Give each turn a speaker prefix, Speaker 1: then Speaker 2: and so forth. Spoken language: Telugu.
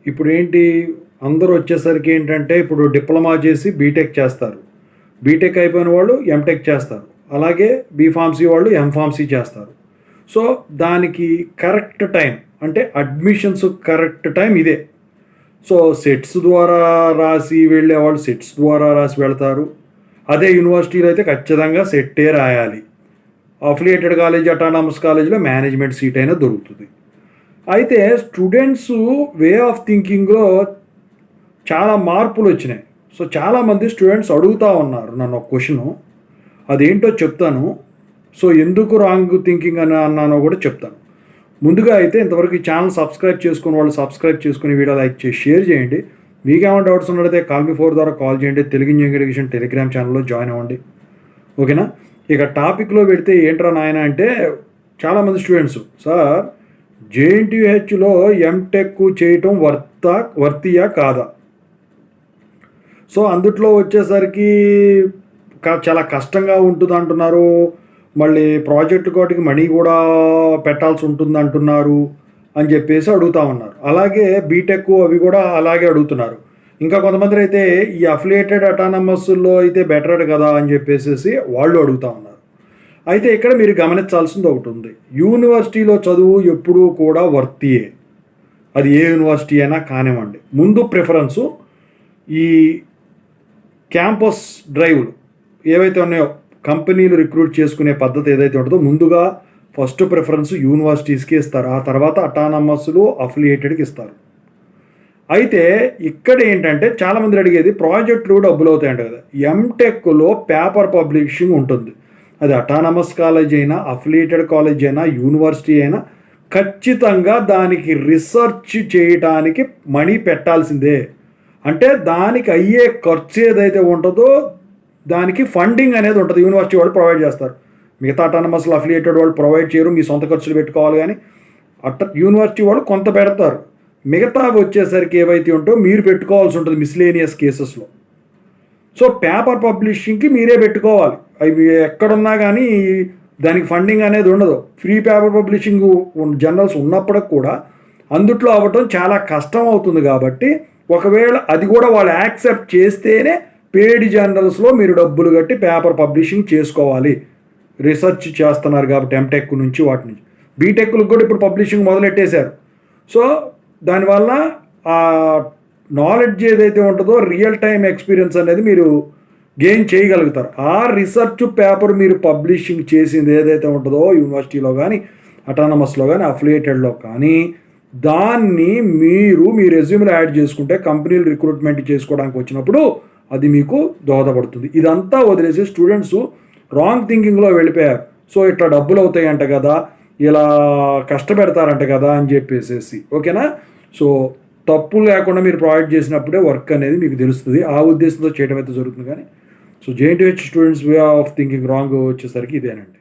Speaker 1: ఇప్పుడు ఏంటి అందరూ వచ్చేసరికి ఏంటంటే ఇప్పుడు డిప్లొమా చేసి బీటెక్ చేస్తారు. బీటెక్ అయిపోయిన వాళ్ళు ఎంటెక్ చేస్తారు. అలాగే బీఫార్మసీ వాళ్ళు ఎంఫార్మసీ చేస్తారు. సో దానికి కరెక్ట్ టైం అంటే అడ్మిషన్స్ కరెక్ట్ టైం ఇదే. సో సెట్స్ ద్వారా రాసి వెళ్ళేవాళ్ళు సెట్స్ ద్వారా రాసి వెళ్తారు. అదే యూనివర్సిటీలో అయితే ఖచ్చితంగా సెట్టే రాయాలి. అఫిలియేటెడ్ కాలేజ్, అటానమస్ కాలేజీలో మేనేజ్మెంట్ సీట్ అయినా దొరుకుతుంది. అయితే స్టూడెంట్స్ వే ఆఫ్ థింకింగ్లో చాలా మార్పులు వచ్చినాయి. సో చాలామంది స్టూడెంట్స్ అడుగుతూ ఉన్నారు నన్ను ఒక క్వశ్చను, అదేంటో చెప్తాను. సో ఎందుకు రాంగ్ థింకింగ్ అని అన్నానో కూడా చెప్తాను. ముందుగా అయితే ఇంతవరకు ఈ ఛానల్ సబ్స్క్రైబ్ చేసుకుని వాళ్ళు సబ్స్క్రైబ్ చేసుకుని వీడియో లైక్ చేసి షేర్ చేయండి. మీకేమైనా డౌట్స్ ఉన్నట్లయితే కాల్ మీ 4 ద్వారా కాల్ చేయండి. తెలుగు ఇంజనీరింగ్ ఎడ్యుకేషన్ టెలిగ్రామ్ ఛానల్లో జాయిన్ అవ్వండి. ఓకేనా? ఇక టాపిక్లో పెడితే ఏంట్రా నాయన అంటే చాలామంది స్టూడెంట్స్, సార్ జేఎన్టీయూహెచ్లో ఎంటెక్ చేయటం వర్తియా కాదా? సో అందుట్లో వచ్చేసరికి చాలా కష్టంగా ఉంటుంది అంటున్నారు. మళ్ళీ ప్రాజెక్టు కోటికి మనీ కూడా పెట్టాల్సి ఉంటుంది అంటున్నారు అని చెప్పేసి అడుగుతూ ఉన్నారు. అలాగే బీటెక్ అవి కూడా అలాగే అడుగుతున్నారు. ఇంకా కొంతమంది అయితే ఈ అఫిలియేటెడ్ అటానమస్లో అయితే బెటర్ కదా అని చెప్పేసి వాళ్ళు అడుగుతూ ఉన్నారు. అయితే ఇక్కడ మీరు గమనించాల్సింది ఒకటి ఉంది. యూనివర్సిటీలో చదువు ఎప్పుడూ కూడా వర్తియే. అది ఏ యూనివర్సిటీ అయినా కానివ్వండి. ముందు ప్రిఫరెన్సు ఈ క్యాంపస్ డ్రైవ్లు ఏవైతే ఉన్నాయో, కంపెనీలు రిక్రూట్ చేసుకునే పద్ధతి ఏదైతే ఉంటుందో ముందుగా ఫస్ట్ ప్రిఫరెన్స్ యూనివర్సిటీస్కి ఇస్తారు. ఆ తర్వాత అటానమస్లు అఫిలియేటెడ్కి ఇస్తారు. అయితే ఇక్కడ ఏంటంటే చాలామంది అడిగేది ప్రాజెక్టులు డబ్బులు అవుతాయంట కదా. ఎంటెక్లో పేపర్ పబ్లిషింగ్ ఉంటుంది. అది అటానమస్ కాలేజ్ అయినా, అఫిలియేటెడ్ కాలేజ్ అయినా, యూనివర్సిటీ అయినా ఖచ్చితంగా దానికి రీసెర్చ్ చేయడానికి మనీ పెట్టాల్సిందే. అంటే దానికి అయ్యే ఖర్చు ఏదైతే ఉంటుందో దానికి ఫండింగ్ అనేది ఉంటుంది. యూనివర్సిటీ వాళ్ళు ప్రొవైడ్ చేస్తారు. మిగతా అటానమస్లో అఫిలియేటెడ్ వాళ్ళు ప్రొవైడ్ చేయరు. మీ సొంత ఖర్చులు పెట్టుకోవాలి. కానీ యూనివర్సిటీ వాళ్ళు కొంత పెడతారు. మిగతా వచ్చేసరికి ఏవైతే ఉంటో మీరు పెట్టుకోవాల్సి ఉంటుంది మిస్లేనియస్ కేసెస్లో. సో పేపర్ పబ్లిషింగ్కి మీరే పెట్టుకోవాలి. అవి ఎక్కడున్నా కానీ దానికి ఫండింగ్ అనేది ఉండదు. ఫ్రీ పేపర్ పబ్లిషింగ్ జర్నల్స్ ఉన్నప్పటికి కూడా అందుట్లో అవ్వటం చాలా కష్టం అవుతుంది. కాబట్టి ఒకవేళ అది కూడా వాళ్ళు యాక్సెప్ట్ చేస్తేనే పేడ్ జర్నల్స్లో మీరు డబ్బులు కట్టి పేపర్ పబ్లిషింగ్ చేసుకోవాలి. రీసెర్చ్ చేస్తున్నారు కాబట్టి ఎంటెక్ నుంచి వాటి నుంచి బీటెక్లకు కూడా ఇప్పుడు పబ్లిషింగ్ మొదలెట్టేశారు. సో దానివల్ల ఆ నాలెడ్జ్ ఏదైతే ఉంటుందో రియల్ టైం ఎక్స్పీరియన్స్ అనేది మీరు గెయిన్ చేయగలుగుతారు. ఆ రీసెర్చ్ పేపర్ మీరు పబ్లిషింగ్ చేసింది ఏదైతే ఉంటుందో యూనివర్సిటీలో కానీ, అటానమస్లో కానీ, అఫిలియేటెడ్లో కానీ, దాన్ని మీరు మీ రెజ్యూమ్లో యాడ్ చేసుకుంటే కంపెనీలు రిక్రూట్మెంట్ చేసుకోవడానికి వచ్చినప్పుడు అది మీకు దోహదపడుతుంది. ఇదంతా వదిలేసి స్టూడెంట్స్ రాంగ్ థింకింగ్లో వెళ్ళిపోయారు. సో ఇట్లా డబ్బులు అవుతాయంట కదా, ఇలా కష్టపెడతారంట కదా అని చెప్పేసి. ఓకేనా? సో తప్పు లేకుండా మీరు ప్రొవైడ్ చేసినప్పుడే వర్క్ అనేది మీకు తెలుస్తుంది. ఆ ఉద్దేశంతో చేయడం అయితే జరుగుతుంది. కానీ so JNTUH students way of thinking wrong వచ్చేసరికి ఇదేనండి.